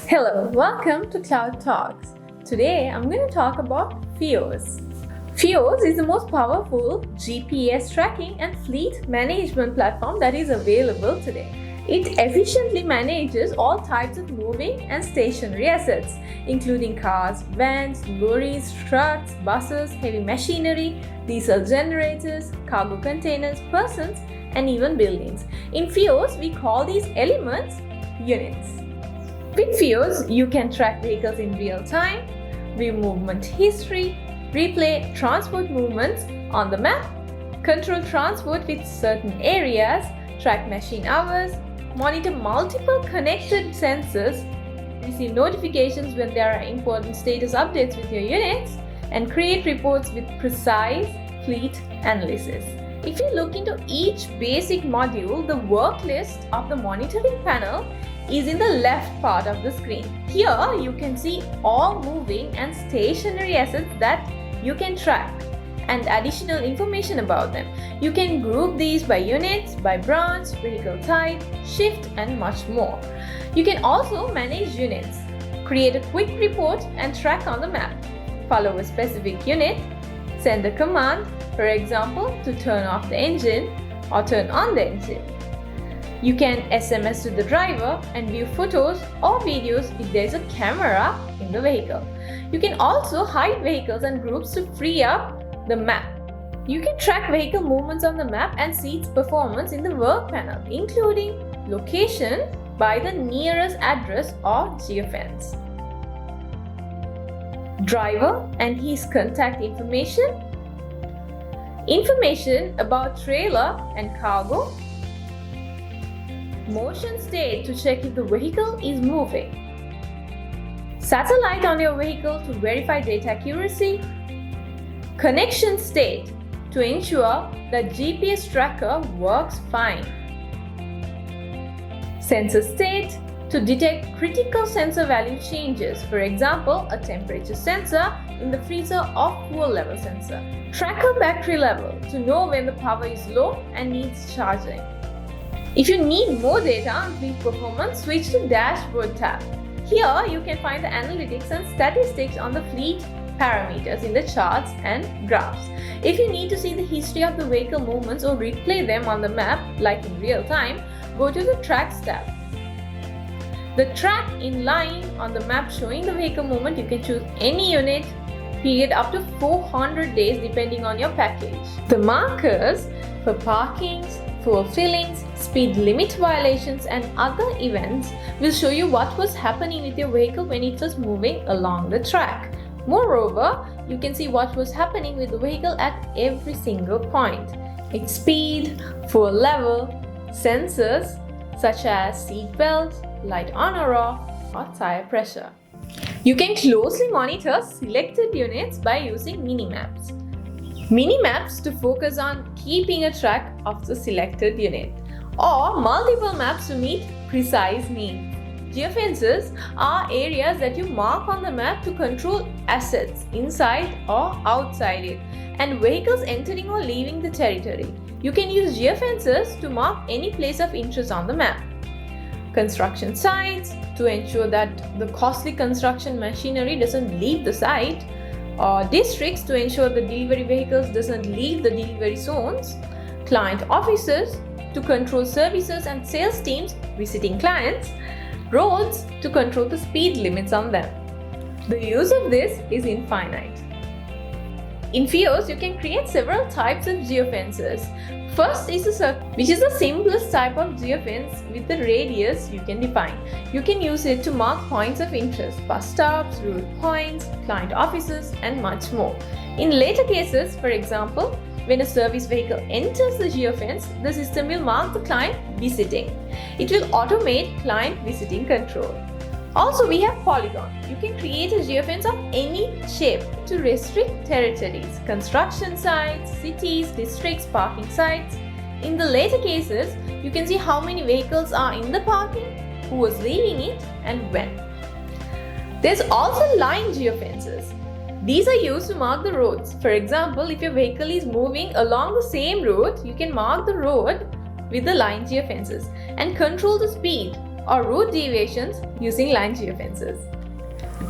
Hello, welcome to Cloud Talks. Today I'm going to talk about FiOS. FiOS is the most powerful GPS tracking and fleet management platform that is available today. It efficiently manages all types of moving and stationary assets, including cars, vans, lorries, trucks, buses, heavy machinery, diesel generators, cargo containers, persons, and even buildings. In FiOS, we call these elements units. With FiOS, you can track vehicles in real time, view movement history, replay transport movements on the map, control transport with certain areas, track machine hours, monitor multiple connected sensors, receive notifications when there are important status updates with your units, and create reports with precise fleet analysis. If you look into each basic module, the work list of the monitoring panel is in the left part of the screen. Here you can see all moving and stationary assets that you can track and additional information about them. You can group these by units, by branch, vehicle type, shift, and much more. You can also manage units, create a quick report and track on the map, follow a specific unit, send a command, for example, to turn off the engine or turn on the engine. You can SMS to the driver and view photos or videos if there is a camera in the vehicle. You can also hide vehicles and groups to free up the map. You can track vehicle movements on the map and see its performance in the work panel, including location by the nearest address or geofence, driver and his contact information, information about trailer and cargo, motion state to check if the vehicle is moving, satellite on your vehicle to verify data accuracy, connection state to ensure that GPS tracker works fine, sensor state to detect critical sensor value changes, for example, a temperature sensor in the freezer or fuel level sensor, tracker battery level to know when the power is low and needs charging. If you need more data on fleet performance, switch to Dashboard tab. Here you can find the analytics and statistics on the fleet parameters in the charts and graphs. If you need to see the history of the vehicle movements or replay them on the map, like in real time, go to the Tracks tab. The track in line on the map showing the vehicle movement, you can choose any unit, period up to 400 days depending on your package. The markers for parkings, fuel fillings, speed limit violations and other events will show you what was happening with your vehicle when it was moving along the track. Moreover, you can see what was happening with the vehicle at every single point. Its speed, fuel level, sensors such as seat belt, light on or off, or tire pressure. You can closely monitor selected units by using mini-maps. Mini-maps to focus on keeping a track of the selected unit, or multiple maps to meet precise needs. Geofences are areas that you mark on the map to control assets inside or outside it, and vehicles entering or leaving the territory. You can use geofences to mark any place of interest on the map. Construction sites to ensure that the costly construction machinery doesn't leave the site, or districts to ensure the delivery vehicles doesn't leave the delivery zones, client offices to control services and sales teams visiting clients, roads to control the speed limits on them. The use of this is infinite. In FiOS, you can create several types of geofences. First is a circle, which is the simplest type of geofence with the radius you can define. You can use it to mark points of interest, bus stops, rural points, client offices, and much more. In later cases, for example, when a service vehicle enters the geofence, the system will mark the client visiting. It will automate client visiting control. Also, we have POLYGON. You can create a geofence of any shape to restrict territories, construction sites, cities, districts, parking sites. In the later cases, you can see how many vehicles are in the parking, who was leaving it, and when. There's also line geofences. These are used to mark the roads. For example, if your vehicle is moving along the same route, you can mark the road with the line geofences and control the speed or route deviations using line geofences.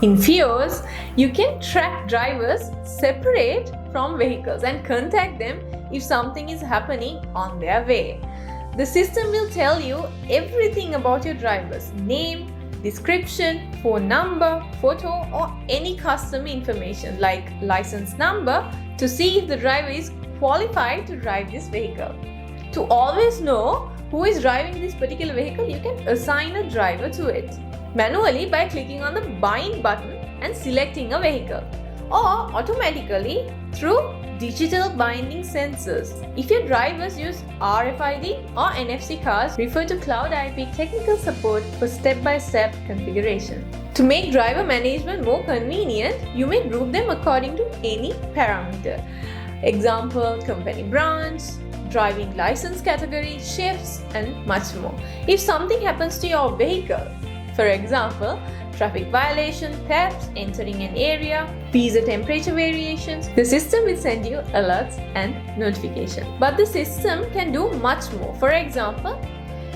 In FiOS, you can track drivers separate from vehicles and contact them if something is happening on their way. The system will tell you everything about your driver's name, description, phone number, photo, or any customer information like license number to see if the driver is qualified to drive this vehicle. To always know who is driving this particular vehicle, you can assign a driver to it manually by clicking on the bind button and selecting a vehicle, or automatically through digital binding sensors. If your drivers use RFID or NFC cards, refer to Cloud IP technical support for step-by-step configuration. To make driver management more convenient, you may group them according to any parameter. Example, company branch, driving license category, shifts, and much more. If something happens to your vehicle, for example, traffic violation, thefts, entering an area, visa temperature variations, the system will send you alerts and notifications. But the system can do much more. For example,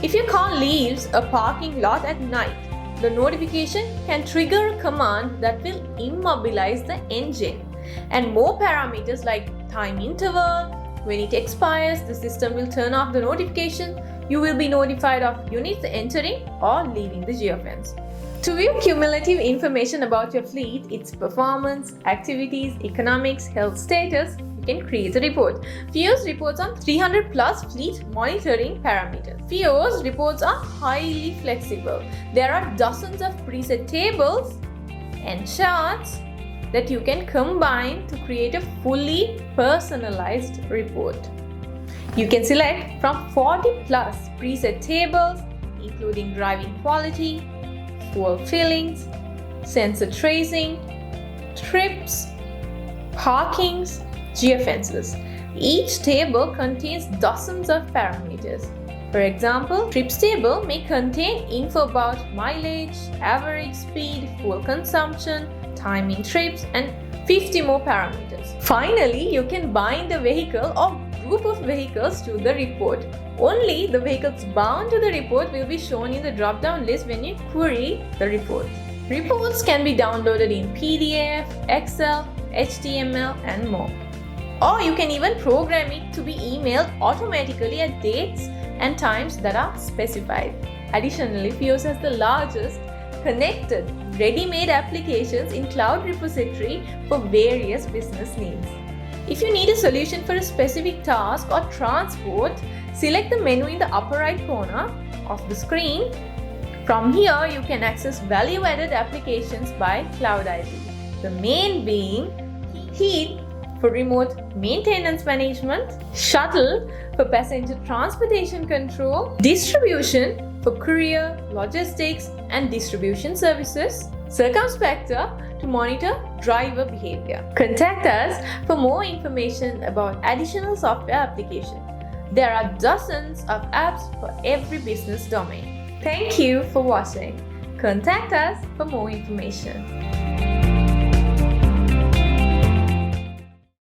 if your car leaves a parking lot at night, the notification can trigger a command that will immobilize the engine. And more parameters like time interval, when it expires, the system will turn off the notification. You will be notified of units entering or leaving the geofence. To view cumulative information about your fleet, its performance, activities, economics, health status, you can create a report. FiOS reports on 300 plus fleet monitoring parameters. FiOS reports are highly flexible. There are dozens of preset tables and charts that you can combine to create a fully personalized report. You can select from 40 plus preset tables, including driving quality, fuel fillings, sensor tracing, trips, parkings, geofences. Each table contains dozens of parameters. For example, trips table may contain info about mileage, average speed, fuel consumption, time in trips, and 50 more parameters. Finally, you can bind a vehicle or group of vehicles to the report. Only the vehicles bound to the report will be shown in the drop-down list when you query the report. Reports can be downloaded in PDF, Excel, HTML, and more. Or you can even program it to be emailed automatically at dates and times that are specified. Additionally, FiOS has the largest connected, ready-made applications in cloud repository for various business needs. If you need a solution for a specific task or transport, select the menu in the upper right corner of the screen. From here, you can access value-added applications by Cloud IP. The main being Heat for remote maintenance management, Shuttle for passenger transportation control, Distribution for courier, logistics, and distribution services, CIRCUMSPECTOR to monitor driver behavior. Contact us for more information about additional software applications. There are dozens of apps for every business domain. Thank you for watching. Contact us for more information.